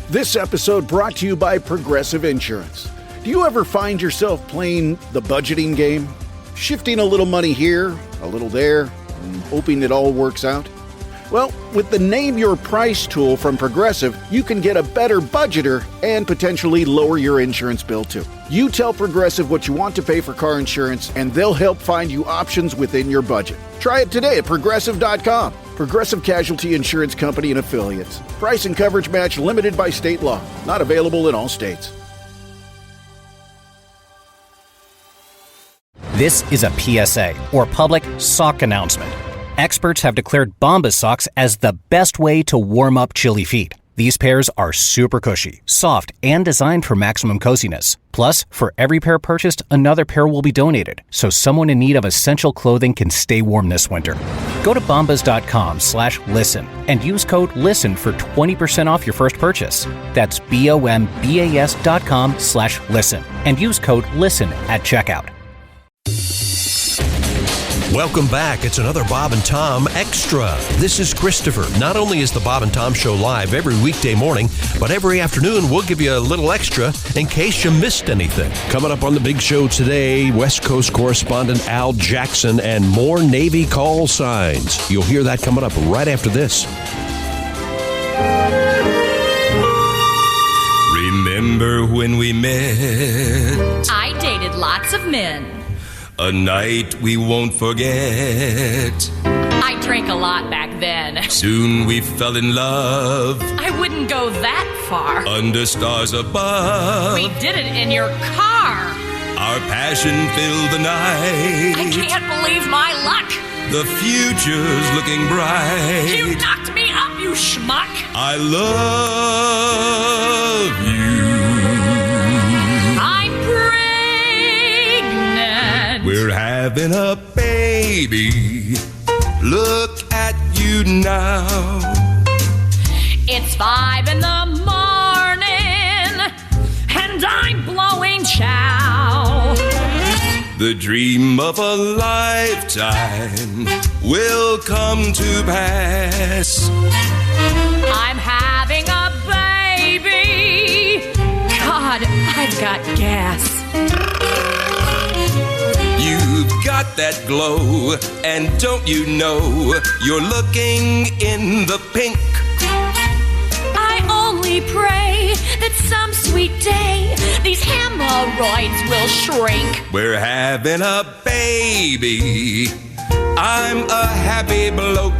This episode brought to you by Progressive Insurance. Do you ever find yourself playing the budgeting game? Shifting a little money here, a little there, and hoping it all works out? Well, with the Name Your Price tool from Progressive, you can get a better budgeter and potentially lower your insurance bill too. You tell Progressive what you want to pay for car insurance, and they'll help find you options within your budget. Try it today at Progressive.com. Progressive Casualty Insurance Company and Affiliates. Price and coverage match limited by state law. Not available in all states. This is a PSA, or public sock announcement. Experts have declared Bombas socks as the best way to warm up chilly feet. These pairs are super cushy, soft, and designed for maximum coziness. Plus, for every pair purchased, another pair will be donated, so someone in need of essential clothing can stay warm this winter. Go to bombas.com/listen and use code LISTEN for 20% off your first purchase. That's BOMBAS.com/listen and use code LISTEN at checkout. Welcome back. It's another Bob and Tom Extra. This is Christopher. Not only is the Bob and Tom Show live every weekday morning, but every afternoon we'll give you a little extra in case you missed anything. Coming up on the big show today, West Coast correspondent Al Jackson and more Navy call signs. You'll hear that coming up right after this. Remember when we met? I dated lots of men. A night we won't forget. I drank a lot back then. Soon we fell in love. I wouldn't go that far. Under stars above. We did it in your car. Our passion filled the night. I can't believe my luck. The future's looking bright. You knocked me up, you schmuck. I love you. I'm pregnant. We're having a baby. Look at you now. It's 5 in the morning, and I'm blowing chow. The dream of a lifetime will come to pass. I'm having a baby. God, I've got gas. You've got that glow, and don't you know you're looking in the pink. I only pray that some sweet day these hemorrhoids will shrink. We're having a baby. I'm a happy bloke.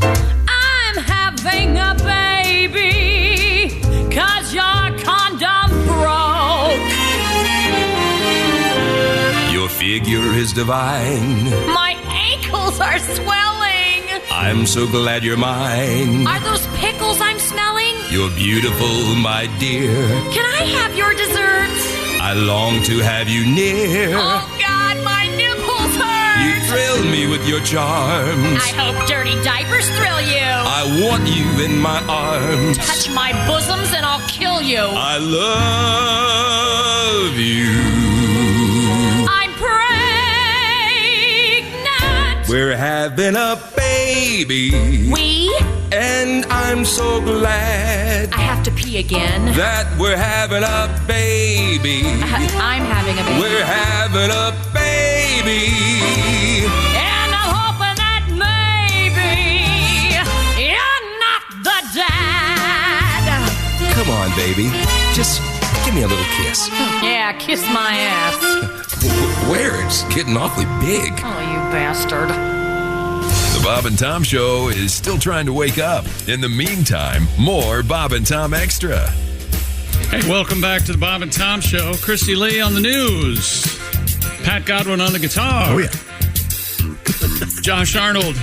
I'm having a baby 'cause your condom broke. Your figure is divine. My ankles are swelling. I'm so glad you're mine. Are those pickles I'm smelling? You're beautiful, my dear. Can I have your dessert? I long to have you near. Oh, God, my nipples hurt. You thrill me with your charms. I hope dirty diapers thrill you. I want you in my arms. Touch my bosoms and I'll kill you. I love you. I'm pregnant. We're having a baby. We? And I'm so glad I have to pee again. that we're having a baby. I'm having a baby. We're having a baby. And I'm hoping that maybe you're not the dad. Come on, baby. Just give me a little kiss. Yeah, kiss my ass. Where? It's getting awfully big. Oh, you bastard. The Bob and Tom Show is still trying to wake up. In the meantime, more Bob and Tom Extra. Hey, welcome back to the Bob and Tom Show. Christy Lee on the news. Pat Godwin on the guitar. Oh, yeah. Josh Arnold.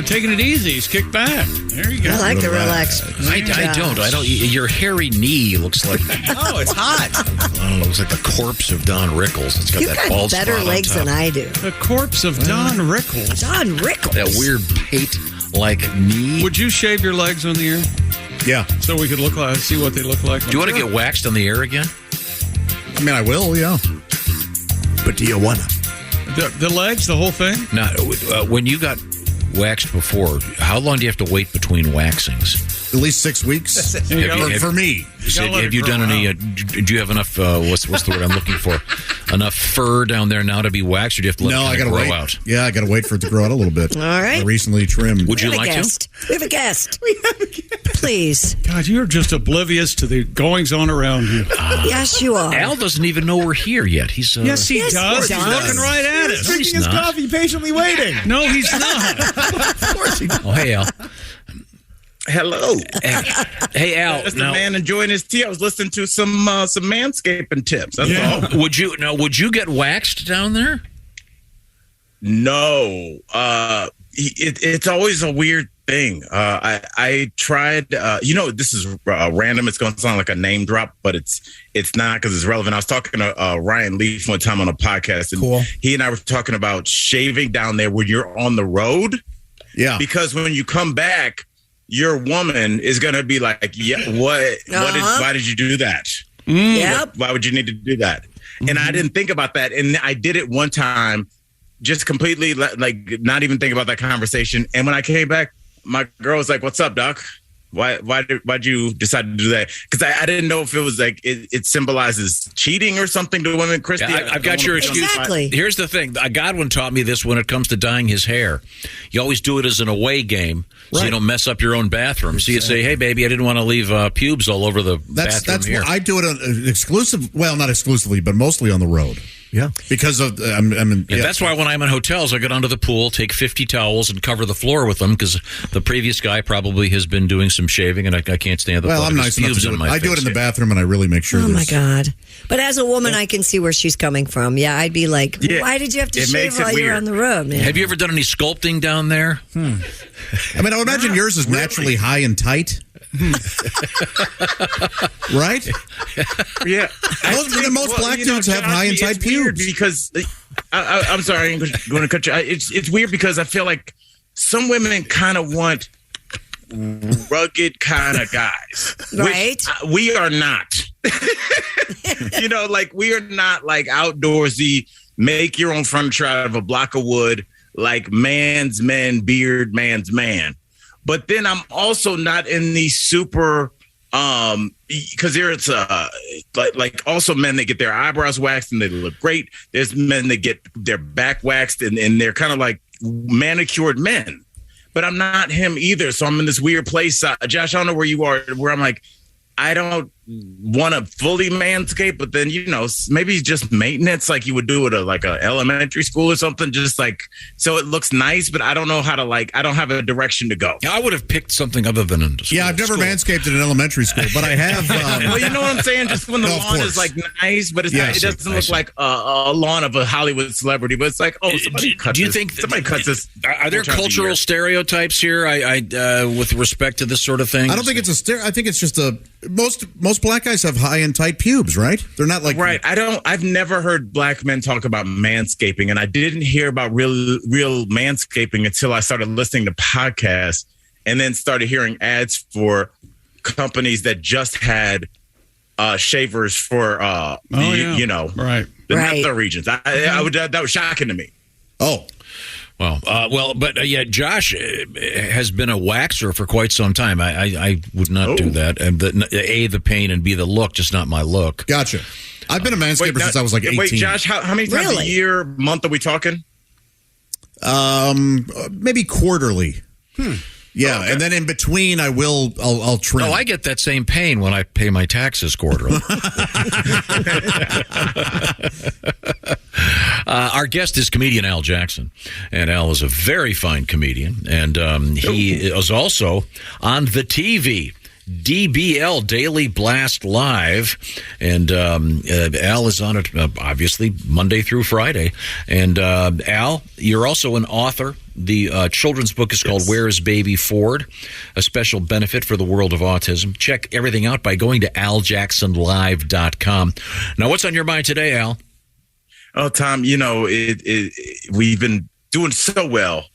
Taking it easy. He's kicked back. There you go. I like the relaxed. I don't. Your hairy knee looks like. Oh, it's hot. I don't know. It looks like the corpse of Don Rickles. It's got You've that got bald better spot on legs top. than I do. The corpse of Don Rickles. Don Rickles. That weird pate-like knee. Would you shave your legs on the air? Yeah. So we could see what they look like. Do you want to get waxed on the air again? I mean, I will, yeah. But do you want to? The legs, the whole thing? No. When you got waxed before. How long do you have to wait between waxings? At least 6 weeks for me. So have you done any? Do you have enough? What's the word I'm looking for? Enough fur down there now to be waxed, or do you have to let it I gotta grow wait. out? Yeah, I got to wait for it to grow out a little bit. All right. I recently trimmed. Would you like to? We have a guest. Please. God, you're just oblivious to the goings on around you. Yes, you are. Al doesn't even know we're here yet. He's Yes, he does. He's looking right at us. No, he's not. Coffee, patiently waiting. No, he's not. Of course he does. Oh, hey, Al. Hello. Hey, Al. Just a man enjoying his tea. I was listening to some manscaping tips. That's all. Would you get waxed down there? No. It's always a weird thing. I tried. This is random. It's going to sound like a name drop, but it's not because it's relevant. I was talking to Ryan Leaf one time on a podcast, and he and I were talking about shaving down there when you're on the road. Yeah. Because when you come back, your woman is going to be like, yeah, why did you do that? Yep. Why would you need to do that? And I didn't think about that. And I did it one time, just completely like not even think about that conversation. And when I came back, my girl was like, "What's up, Doc? Why'd you decide to do that?" Because I didn't know if it was like it symbolizes cheating or something to women. Christy, Yeah, I've got your excuse. Exactly. Here's the thing. Godwin taught me this when it comes to dyeing his hair. You always do it as an away game, so you don't mess up your own bathroom. So you say, "Hey, baby, I didn't want to leave pubes all over the bathroom That's here." what I do it on exclusive. Well, not exclusively, but mostly on the road. Yeah, because of That's why when I'm in hotels, I go down to the pool, take 50 towels, and cover the floor with them because the previous guy probably has been doing some shaving, and I can't stand the. Well, I'm nice enough to do it. I do it in the bathroom, and I really make sure. Oh my God! But as a woman, I can see where she's coming from. Yeah, I'd be like, "Why did you have to shave while you're on the road?" Man? Have you ever done any sculpting down there? I mean, I would imagine yours is naturally high and tight. Right? Yeah. Most black dudes have high and tight pubes. Because I'm sorry, I'm going to cut you. It's weird because I feel like some women kind of want rugged kind of guys, right? Which we are not. We are not like outdoorsy, make your own furniture out of a block of wood, like man's man, beard, man's man. But then I'm also not in the super, because there's like also men that get their eyebrows waxed and they look great. There's men that get their back waxed and they're kind of like manicured men. But I'm not him either. So I'm in this weird place. Josh, I don't know where you are, where I'm like, I don't want to fully manscape, but then, maybe just maintenance like you would do at a elementary school or something, just like so it looks nice, but I don't know how to I don't have a direction to go. I would have picked something other than I've never manscaped in an elementary school, but I have. Well, you know what I'm saying? Just when the lawn is like nice, but it doesn't look like a lawn of a Hollywood celebrity, but it's like, somebody cuts this. Are there cultural stereotypes here with respect to this sort of thing? I don't think it's a I think it's just most black guys have high and tight pubes, right? They're not like I've never heard black men talk about manscaping, and I didn't hear about real manscaping until I started listening to podcasts and then started hearing ads for companies that just had shavers for the nether regions. That was shocking to me. Oh. But Josh has been a waxer for quite some time. I would not do that. And the pain and B, the look, just not my look. Gotcha. I've been a manscaper since I was like 18. Wait, Josh, how many times a year, month are we talking? Maybe quarterly. Yeah, okay. And then in between, I'll trim. Oh, I get that same pain when I pay my taxes quarterly. Our guest is comedian Al Jackson, and Al is a very fine comedian, and he is also on the TV. DBL Daily Blast Live, and Al is on it obviously Monday through Friday. And Al, you're also an author. The children's book is called Where is Baby Ford? A special benefit for the world of autism. Check everything out by going to aljacksonlive.com. Now, what's on your mind today, Al? Oh, Tom, we've been doing so well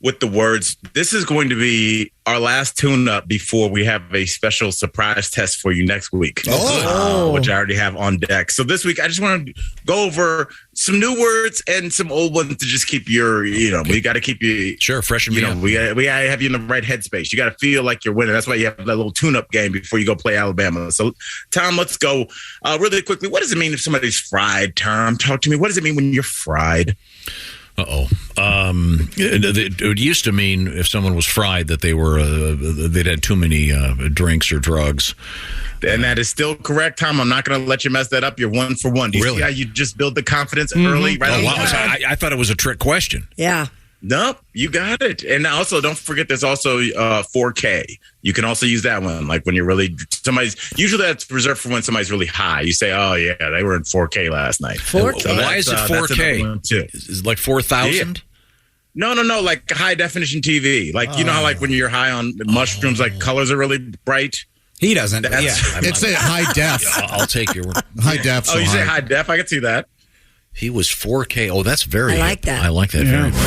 with the words. This is going to be our last tune-up before we have a special surprise test for you next week. Which I already have on deck. So this week, I just want to go over some new words and some old ones to just keep your, we got to keep you fresh and we got to have you in the right headspace. You got to feel like you're winning. That's why you have that little tune-up game before you go play Alabama. So, Tom, let's go really quickly. What does it mean if somebody's fried, Tom? Talk to me. What does it mean when you're fried? It used to mean if someone was fried that they'd had too many drinks or drugs. And that is still correct, Tom. I'm not going to let you mess that up. You're 1 for 1. Do you see how you just build the confidence early? Right? Wow. I thought it was a trick question. Yeah. Nope, you got it. And also, don't forget, there's also 4K. You can also use that one, like when you're really usually that's reserved for when somebody's really high. You say, "Oh yeah, they were in 4K last night." 4K. So why is it 4K? Is it like 4,000? No, like high definition TV. Like you know how like when you're high on mushrooms, like colors are really bright. He doesn't. It's a high def. I'll take your word. High def. You say high def? I can see that. He was 4K. Oh, that's very. I like that. I like that very much.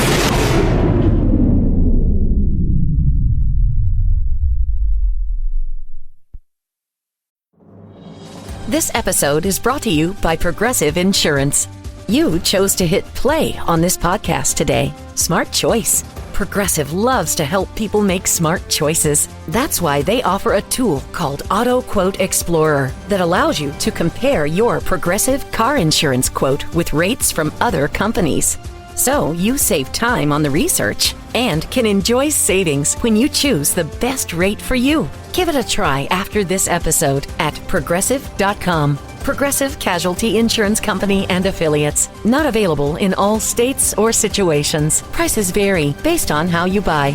This episode is brought to you by Progressive Insurance. You chose to hit play on this podcast today. Smart choice. Progressive loves to help people make smart choices. That's why they offer a tool called Auto Quote Explorer that allows you to compare your Progressive car insurance quote with rates from other companies. So you save time on the research and can enjoy savings when you choose the best rate for you. Give it a try after this episode at Progressive.com. Progressive Casualty Insurance Company and Affiliates. Not available in all states or situations. Prices vary based on how you buy.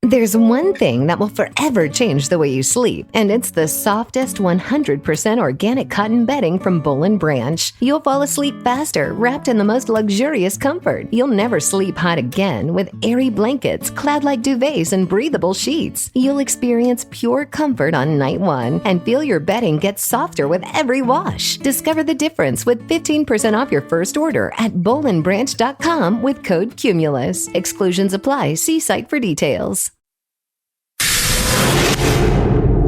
There's one thing that will forever change the way you sleep, and it's the softest 100% organic cotton bedding from Boll & Branch. You'll fall asleep faster, wrapped in the most luxurious comfort. You'll never sleep hot again with airy blankets, cloud-like duvets, and breathable sheets. You'll experience pure comfort on night one and feel your bedding get softer with every wash. Discover the difference with 15% off your first order at bollandbranch.com with code CUMULUS. Exclusions apply. See site for details.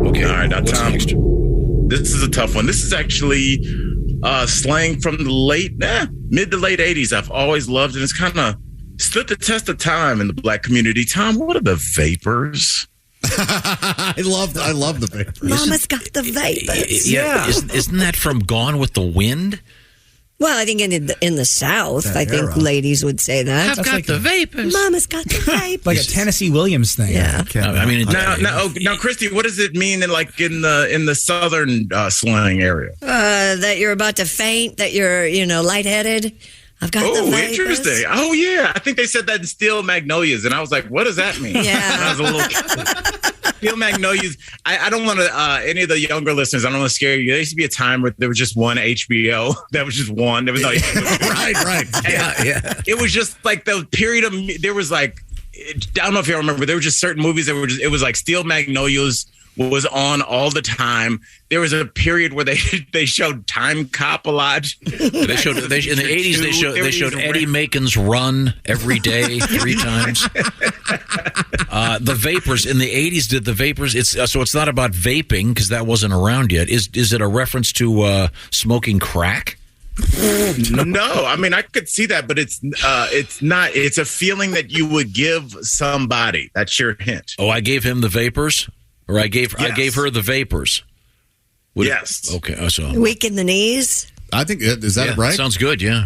Okay, all right, now Tom, this is a tough one. This is actually slang from the mid to late 80s. I've always loved it. And it's kind of stood the test of time in the black community. Tom, what are the vapors? I love the vapors. Mama's got the vapors. Yeah. Isn't that from Gone with the Wind? Well, I think in the South, I think ladies would say that. I've got the vapors. Mama's got the vapors. Like a Tennessee Williams thing. Yeah. Okay. I mean, now, Christy, what does it mean in the southern slang area? That you're about to faint, that you're lightheaded. I've got the vapors. Interesting. Oh, yeah. I think they said that in Steel Magnolias, and I was like, what does that mean? Yeah. When I was a little Steel Magnolias. I don't want to, any of the younger listeners, I don't want to scare you. There used to be a time where there was just one HBO. That was just one. There was no Right. Yeah. It was just like the period of, there was like, I don't know if you remember, there were just certain movies that were just, it was like Steel Magnolias was on all the time. There was a period where they showed Time Cop a lot. In the 80s they showed Eddie Macon's Run every day 3 times. The Vapors in the 80s did the Vapors. It's not about vaping because that wasn't around yet. Is it a reference to smoking crack? No, I mean I could see that, but it's not. It's a feeling that you would give somebody. That's your hint. Oh, I gave him the Vapors. Or I gave her the vapors. Yes. Okay. So weak in the knees. I think is that right? Sounds good. Yeah.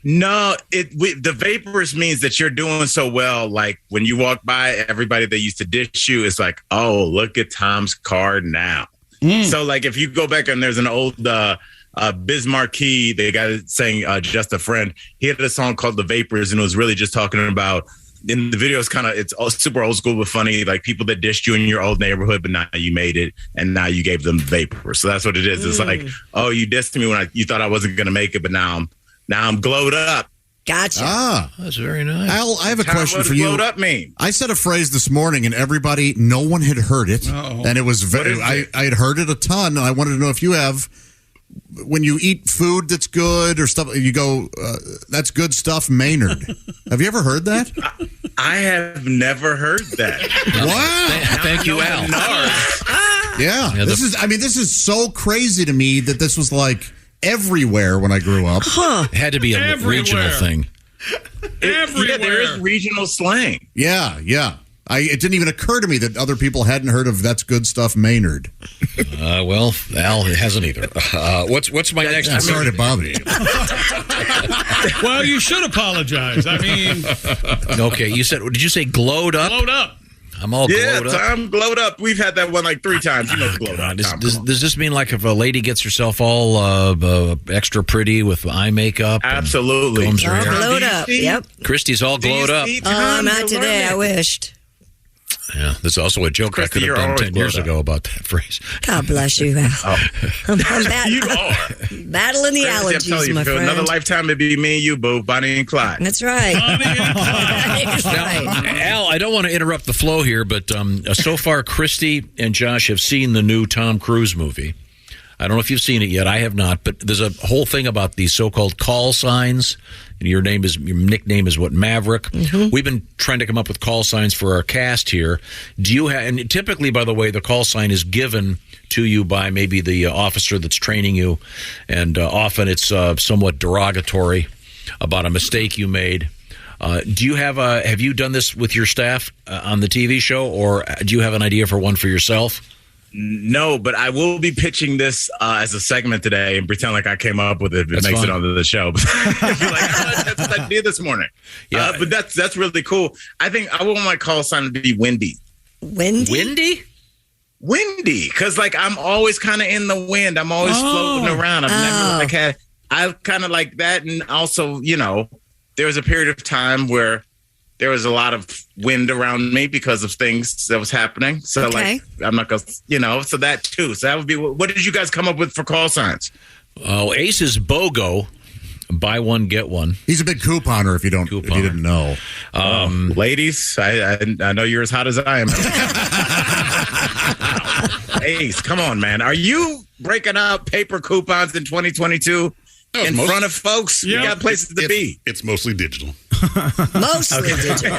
No, the vapors means that you're doing so well. Like when you walk by, everybody that used to dish you is like, "Oh, look at Tom's car now." So like if you go back and there's an old Biz Markie, the guy that sang "Just a Friend," he had a song called "The Vapors," and it was really just talking about. In the video, it's all super old school but funny, like people that dished you in your old neighborhood, but now you made it, and now you gave them vapor. So that's what it is. It's like, oh, you dissed me when you thought I wasn't going to make it, but now I'm glowed up. Gotcha. That's very nice. Al, I have a question for you. Glowed up mean? I said a phrase this morning, and no one had heard it, and it was very. I had heard it a ton. And I wanted to know if you have. when you eat food that's good or stuff, you go, that's good stuff, Maynard. Have you ever heard that? I have never heard that. Wow. Thank you, Al. Yeah. This is so crazy to me that this was like everywhere when I grew up. It had to be a regional thing. Yeah, there is regional slang. Yeah. It didn't even occur to me that other people hadn't heard of that's good stuff, Maynard. Well, Al hasn't either. What's my next? I'm sorry to bother you. Well, you should apologize. I mean, okay. Did you say glowed up? Glowed up. I'm all glowed up. Yeah, Tom glowed up. We've had that one like 3 times. You know, glowed up. Does this mean like if a lady gets herself all extra pretty with eye makeup? Absolutely. All glowed up. Yep. Christy's all glowed up. Oh, not today. I wished. Yeah, there's also a joke I could have done 10 years ago about that phrase. God bless you, Al. I'm You are. battling the I'm telling allergies, you, my for friend. another lifetime, it'd be me and you, boo, Bonnie and Clyde. That's right. That's right. Al, I don't want to interrupt the flow here, but so far, Christy and Josh have seen the new Tom Cruise movie. I don't know if you've seen it yet. I have not, but there's a whole thing about these so-called call signs. Your nickname is what, Maverick? Mm-hmm. We've been trying to come up with call signs for our cast here. Do you have? And typically, by the way, the call sign is given to you by maybe the officer that's training you, and often it's somewhat derogatory about a mistake you made. Do you have you done this with your staff on the TV show, or do you have an idea for one for yourself? No, but I will be pitching this as a segment today and pretend like I came up with it. If it makes it onto the show. That's what I did this morning. Yeah, but that's really cool. I think I want my call sign to be windy. Windy? Windy, because like I'm always kind of in the wind. I'm always floating around. I've never I kind of like that, and also there was a period of time where there was a lot of wind around me because of things that was happening. So like, I'm not going to, so that too. So that would be, what did you guys come up with for call signs? Oh, Ace is BOGO. Buy one, get one. He's a big couponer if you didn't know. Ladies, I know you're as hot as I am. Ace, come on, man. Are you breaking out paper coupons in 2022 in front of folks? You got places to be. It's mostly digital. Mostly digital.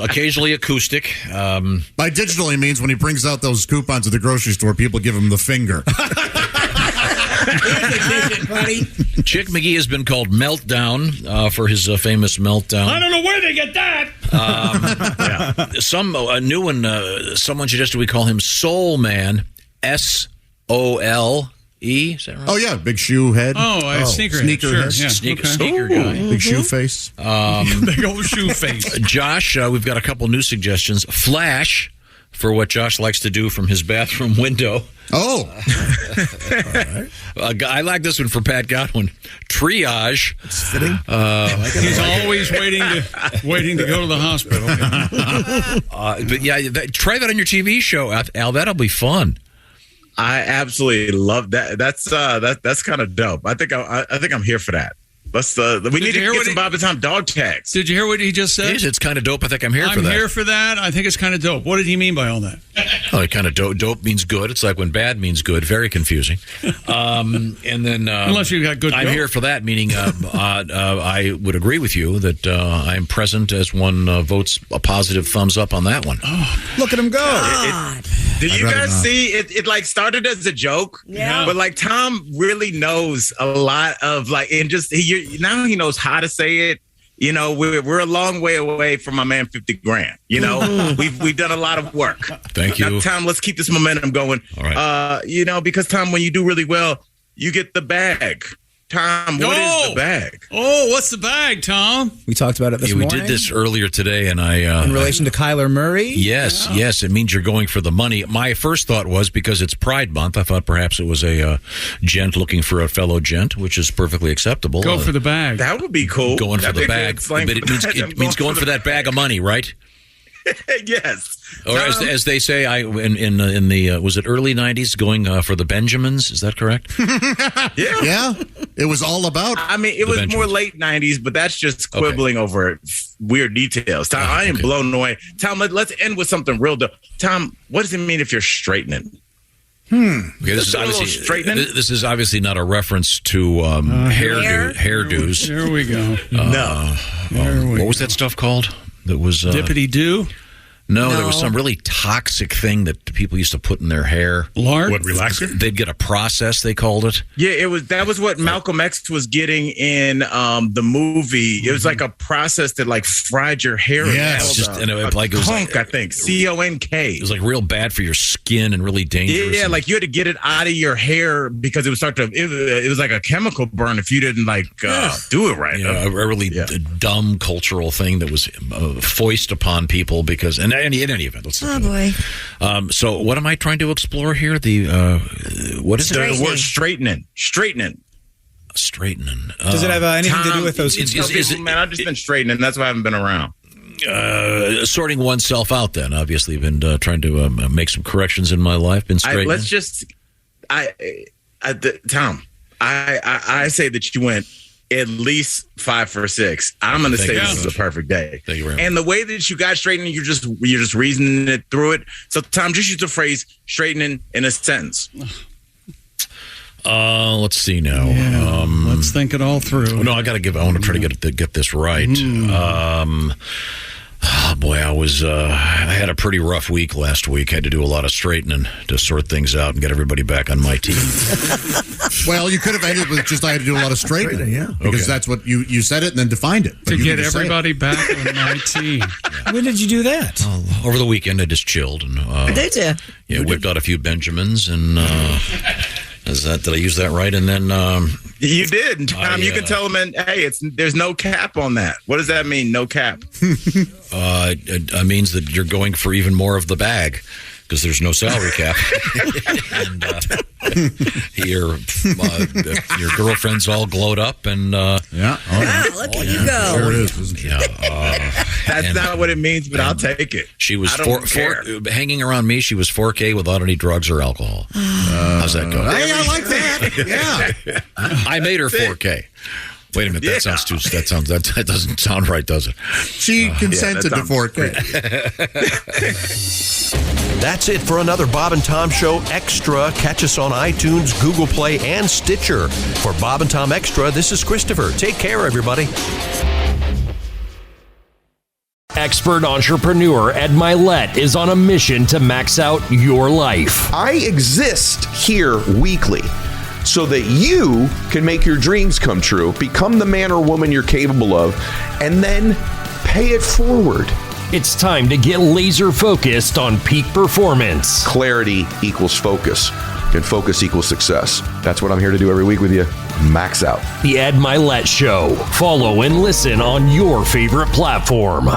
Occasionally acoustic. By digital, he means when he brings out those coupons at the grocery store, people give him the finger. Chick McGee has been called Meltdown for his famous Meltdown. I don't know where they get that. Some a new one. Someone suggested we call him Soul Man. SOLE. Is that right? Oh yeah, big shoe head. Sneaker head. Sure, yeah. Sneaker guy. Big shoe face. Big old shoe face. Josh, we've got a couple new suggestions. Flash for what Josh likes to do from his bathroom window. Oh, I like this one for Pat Godwin. Triage. It's fitting. He's always waiting to go to the hospital. But yeah, try that on your TV show, Al. That'll be fun. I absolutely love that. That's kind of dope. I think I'm here for that. We need to get some Bob and Tom dog tags. Did you hear what he just said? It's kind of dope. I think I'm here for that. I'm here for that. I think it's kind of dope. What did he mean by all that? Oh, kind of dope means good. It's like when bad means good. Very confusing. And then unless you got good. I'm here for that, meaning I would agree with you that I am present as one votes a positive thumbs up on that one. Oh, look at him go. Did you guys see it? It like started as a joke, but like Tom really knows a lot of like, and just now he knows how to say it. We're a long way away from my man 50 grand. We've done a lot of work. Thank you, now, Tom. Let's keep this momentum going. All right. Because Tom, when you do really well, you get the bag. Tom, what is the bag? Oh, what's the bag, Tom? We talked about it this morning. We did this earlier today, and I... in relation to Kyler Murray? Yes, it means you're going for the money. My first thought was, because it's Pride Month, I thought perhaps it was a gent looking for a fellow gent, which is perfectly acceptable. Go for the bag. That would be cool. Going for the bag. But it means going for that bag of money, right? Yes. Or as they say, in the was it early 90s, going for the Benjamins? Is that correct? Yeah. It was all about. I mean, it was Benjamins. More late 90s, but that's just quibbling over weird details. Tom, I am blown away. Tom, let's end with something real dope. Tom, what does it mean if you're straightening? Okay, this is obviously not a reference to hairdos. Here we go. What was that stuff called? That was Dippity Doo. No, there was some really toxic thing that people used to put in their hair. Lard? What, relaxer? They'd get a process, they called it. Yeah, that was what Malcolm X was getting in the movie. It was like a process that like fried your hair. Yeah, it was conk, I think. CONK. It was like real bad for your skin and really dangerous. Yeah, like you had to get it out of your hair because it would start to. It was like a chemical burn if you didn't do it right. A really dumb cultural thing that was foisted upon people because in any event. Oh boy. So what am I trying to explore here? What is the word straightening? Straightening. Does it have anything to do with those? Man, I've just been straightening. That's why I haven't been around. Sorting oneself out. Then obviously, been trying to make some corrections in my life. Been straightening. Tom. I say that you went at least 5 for 6. I'm going to say this is a perfect day. Thank you very much. And the way that you got straightening, you're just reasoning it through it. So, Tom, just use the phrase straightening in a sentence. Let's see now. Yeah, let's think it all through. No, I want to try to get this right. Oh boy, I had a pretty rough week last week. I had to do a lot of straightening to sort things out and get everybody back on my team. Well, you could have ended with just I had to do a lot of straightening, because that's what you said it and then defined it. But to get everybody back on my team. When did you do that? Over the weekend, I just chilled and did you? Yeah, whipped out a few Benjamins and. Did I use that right? And then you did, Tom. You can tell them, hey, there's no cap on that. What does that mean? No cap. It means that you're going for even more of the bag because there's no salary cap. And your girlfriend's all glowed up and wow, look at you go. There it is, isn't it? That's not what it means, but I'll take it. She was hanging around me. She was 4K without any drugs or alcohol. How's that go? Hey, I like that. Yeah, I made her 4K. Wait a minute, that doesn't sound right, does it? She consented to 4K. That's it for another Bob and Tom Show Extra. Catch us on iTunes, Google Play, and Stitcher. For Bob and Tom Extra, this is Christopher. Take care, everybody. Expert entrepreneur Ed Milet is on a mission to max out your life. I exist here weekly so that you can make your dreams come true, become the man or woman you're capable of, and then pay it forward. It's time to get laser focused on peak performance. Clarity equals focus, and focus equals success. That's what I'm here to do every week with you. Max out. The Ed Milet Show. Follow and listen on your favorite platform.